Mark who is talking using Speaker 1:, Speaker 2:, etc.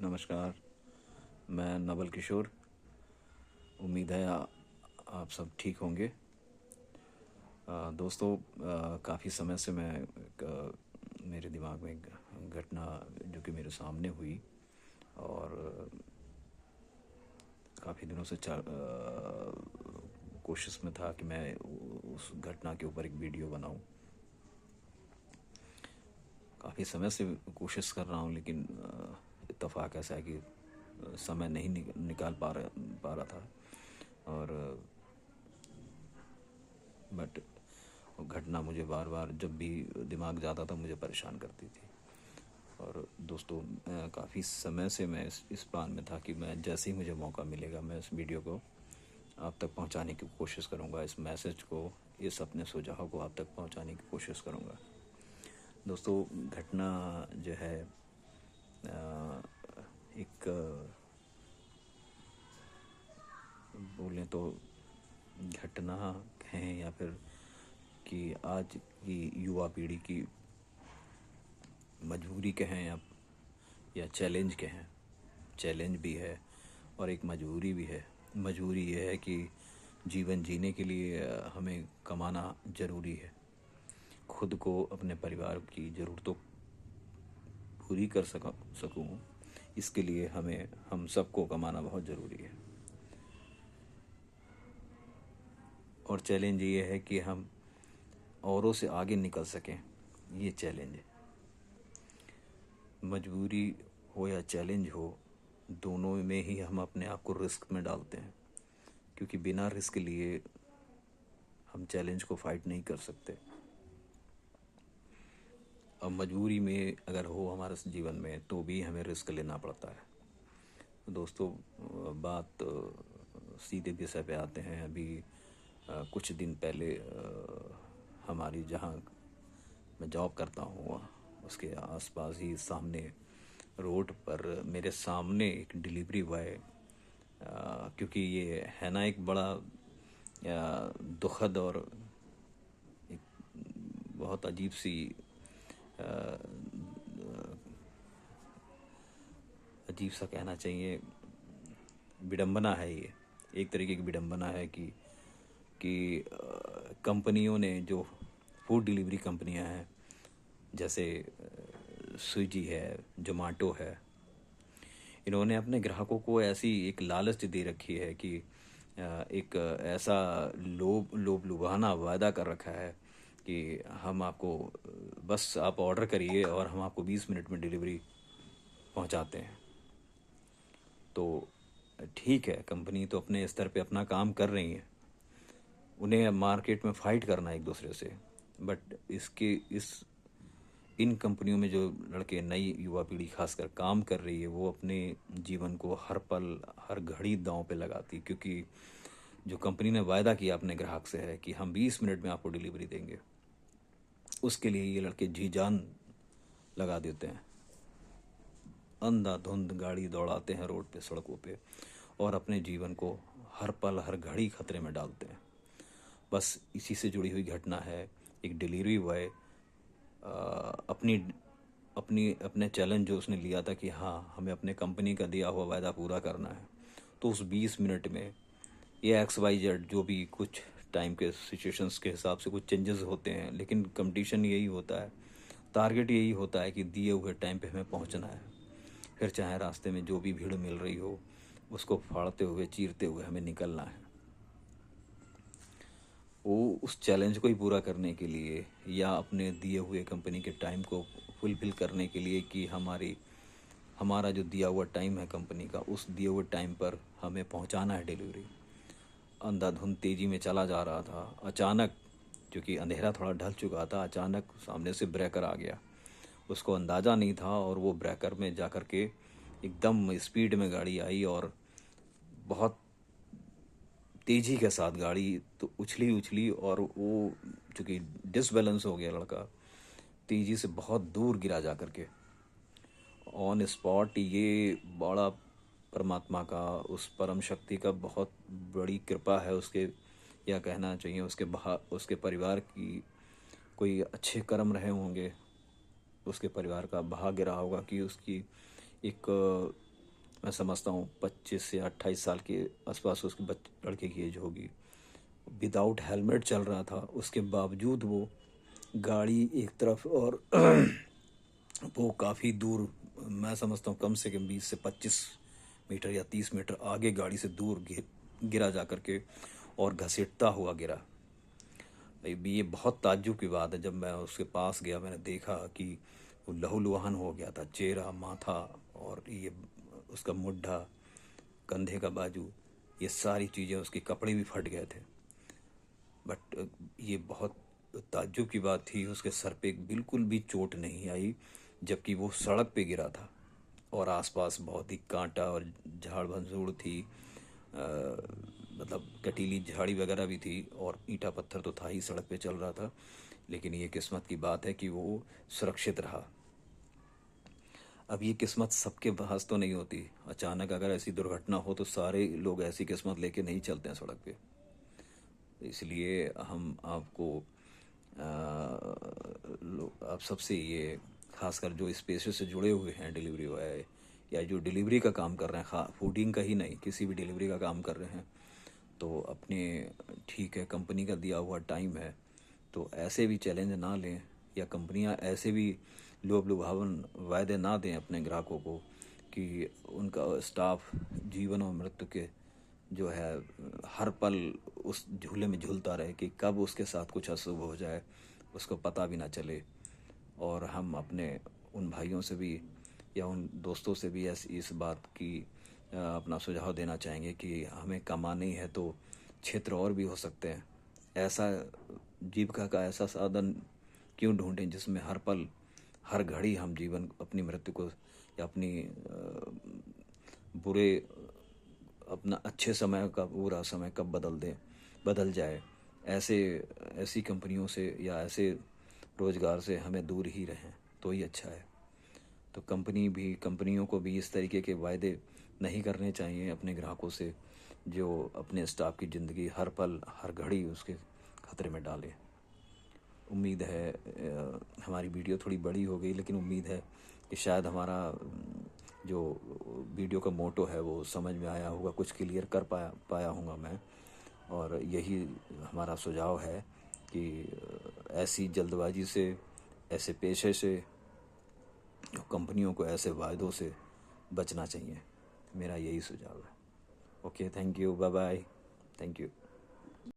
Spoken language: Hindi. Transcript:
Speaker 1: नमस्कार। मैं नवल किशोर। उम्मीद है आप सब ठीक होंगे। दोस्तों, काफ़ी समय से मेरे दिमाग में एक घटना जो कि मेरे सामने हुई और काफ़ी दिनों से कोशिश में था कि मैं उस घटना के ऊपर एक वीडियो बनाऊं। काफ़ी समय से कोशिश कर रहा हूं, लेकिन इत्तेफाक ऐसा है कि समय नहीं निकाल पा रहा था। और बट घटना मुझे बार बार जब भी दिमाग जाता था मुझे परेशान करती थी। और दोस्तों, काफ़ी समय से मैं इस प्लान में था कि मैं जैसे ही मुझे मौका मिलेगा मैं इस वीडियो को आप तक पहुंचाने की कोशिश करूंगा, इस मैसेज को, इस अपने सुझाव को आप तक पहुंचाने की कोशिश करूंगा। दोस्तों, घटना जो है एक बोलें तो घटना कहें या फिर कि आज की युवा पीढ़ी की मजबूरी कहें या चैलेंज कहें। चैलेंज भी है और एक मजबूरी भी है। मजबूरी ये है कि जीवन जीने के लिए हमें कमाना ज़रूरी है। खुद को, अपने परिवार की ज़रूरतों पूरी कर सकूं, इसके लिए हम सबको कमाना बहुत ज़रूरी है। और चैलेंज ये है कि हम औरों से आगे निकल सकें, ये चैलेंज है। मजबूरी हो या चैलेंज हो, दोनों में ही हम अपने आप को रिस्क में डालते हैं, क्योंकि बिना रिस्क लिए हम चैलेंज को फाइट नहीं कर सकते। अब मजबूरी में अगर हो हमारे जीवन में तो भी हमें रिस्क लेना पड़ता है। दोस्तों, बात सीधे विषय पे आते हैं। अभी कुछ दिन पहले हमारी जहाँ मैं जॉब करता हूँ उसके आसपास ही सामने रोड पर मेरे सामने एक डिलीवरी बॉय, क्योंकि ये है ना एक बड़ा दुखद और एक बहुत अजीब सी अजीब सा कहना चाहिए, विडंबना है ये। एक तरीके की विडंबना है कि कंपनियों ने, जो फूड डिलीवरी कंपनियां हैं जैसे स्विगी है, जोमाटो है, इन्होंने अपने ग्राहकों को ऐसी एक लालच दे रखी है कि एक ऐसा लोभ लुभाना वायदा कर रखा है कि हम आपको, बस आप ऑर्डर करिए और हम आपको 20 मिनट में डिलीवरी पहुंचाते हैं। तो ठीक है, कंपनी तो अपने स्तर पे अपना काम कर रही है, उन्हें मार्केट में फाइट करना है एक दूसरे से। बट इन कंपनियों में जो लड़के, नई युवा पीढ़ी खासकर काम कर रही है, वो अपने जीवन को हर पल हर घड़ी दांव पे लगाती, क्योंकि जो कंपनी ने वायदा किया अपने ग्राहक से है कि हम 20 मिनट में आपको डिलीवरी देंगे, उसके लिए ये लड़के जी जान लगा देते हैं। अंधाधुंध गाड़ी दौड़ाते हैं रोड पे, सड़कों पे, और अपने जीवन को हर पल हर घड़ी खतरे में डालते हैं। बस इसी से जुड़ी हुई घटना है। एक डिलीवरी बॉय अपनी अपनी अपने चैलेंज जो उसने लिया था कि हाँ, हमें अपने कंपनी का दिया हुआ वायदा पूरा करना है, तो उस 20 मिनट में ये XYZ जो भी कुछ टाइम के सिचुएशंस के हिसाब से कुछ चेंजेस होते हैं, लेकिन कंपटीशन यही होता है, टारगेट यही होता है कि दिए हुए टाइम पे हमें पहुंचना है। फिर चाहे रास्ते में जो भी भीड़ मिल रही हो, उसको फाड़ते हुए, चीरते हुए हमें निकलना है। वो उस चैलेंज को ही पूरा करने के लिए या अपने दिए हुए कंपनी के टाइम को फुलफिल करने के लिए कि हमारा जो दिया हुआ टाइम है कंपनी का, उस दिए हुए टाइम पर हमें पहुंचाना है डिलीवरी, अंधाधुंध तेज़ी में चला जा रहा था। अचानक, क्योंकि अंधेरा थोड़ा ढल चुका था, अचानक सामने से ब्रेकर आ गया। उसको अंदाज़ा नहीं था और वो ब्रेकर में जा कर के एकदम स्पीड में गाड़ी आई और बहुत तेज़ी के साथ गाड़ी तो उछली उछली, और वो चूँकि डिसबैलेंस हो गया लड़का, तेज़ी से बहुत दूर गिरा जा कर के ऑन स्पॉट। ये बड़ा परमात्मा का, उस परम शक्ति का बहुत बड़ी कृपा है उसके, या कहना चाहिए उसके परिवार की कोई अच्छे कर्म रहे होंगे, उसके परिवार का भाग्य रहा होगा कि उसकी एक मैं समझता हूँ 25 से 28 साल के आसपास उसके लड़के की एज होगी। विदाउट हेलमेट चल रहा था, उसके बावजूद वो गाड़ी एक तरफ और वो काफ़ी दूर, मैं समझता हूँ कम से कम 20 से 25 मीटर या 30 मीटर आगे गाड़ी से दूर गिरा जा करके, और घसीटता हुआ गिरा। ये बहुत ताज्जुब की बात है। जब मैं उसके पास गया, मैंने देखा कि वो लहूलुहान हो गया था, चेहरा, माथा, और ये उसका मुड्ढा, कंधे का बाजू, ये सारी चीज़ें, उसके कपड़े भी फट गए थे। बट ये बहुत ताज्जुब की बात थी, उसके सर पे बिल्कुल भी चोट नहीं आई, जबकि वो सड़क पे गिरा था और आसपास बहुत ही कांटा और झाड़ झंझूड़ थी। मतलब कटीली झाड़ी वगैरह भी थी, और ईंटा पत्थर तो था ही, सड़क पे चल रहा था। लेकिन ये किस्मत की बात है कि वो सुरक्षित रहा। अब ये किस्मत सबके पास तो नहीं होती। अचानक अगर ऐसी दुर्घटना हो तो सारे लोग ऐसी किस्मत लेके नहीं चलते हैं सड़क पे। इसलिए हम आपको आप सबसे ये, खासकर जो इस पेशे से जुड़े हुए हैं, डिलीवरी बॉय या जो डिलीवरी का काम कर रहे हैं, फूडिंग का ही नहीं, किसी भी डिलीवरी का काम कर रहे हैं, तो अपने, ठीक है कंपनी का दिया हुआ टाइम है, तो ऐसे भी चैलेंज ना लें, या कंपनियां ऐसे भी लोभ लुभावन वायदे ना दें अपने ग्राहकों को कि उनका स्टाफ जीवन और मृत्यु के जो है हर पल उस झूले में झूलता रहे कि कब उसके साथ कुछ अशुभ हो जाए उसको पता भी ना चले। और हम अपने उन भाइयों से भी या उन दोस्तों से भी इस बात की अपना सुझाव देना चाहेंगे कि हमें कमानी है तो क्षेत्र और भी हो सकते हैं। ऐसा जीविका का ऐसा साधन क्यों ढूंढें जिसमें हर पल हर घड़ी हम जीवन अपनी मृत्यु को या अपनी बुरे अपना अच्छे समय का बुरा समय कब बदल जाए, ऐसे ऐसी कंपनियों से या ऐसे रोज़गार से हमें दूर ही रहें तो ही अच्छा है। तो कंपनियों को भी इस तरीके के वायदे नहीं करने चाहिए अपने ग्राहकों से, जो अपने स्टाफ की ज़िंदगी हर पल हर घड़ी उसके खतरे में डाले। उम्मीद है हमारी वीडियो थोड़ी बड़ी हो गई, लेकिन उम्मीद है कि शायद हमारा जो वीडियो का मोटो है वो समझ में आया होगा, कुछ क्लियर कर पाया हूँगा मैं। और यही हमारा सुझाव है कि ऐसी जल्दबाजी से, ऐसे पेशे से, कंपनियों को ऐसे वायदों से बचना चाहिए। मेरा यही सुझाव है। Okay, thank you, bye bye, thank you.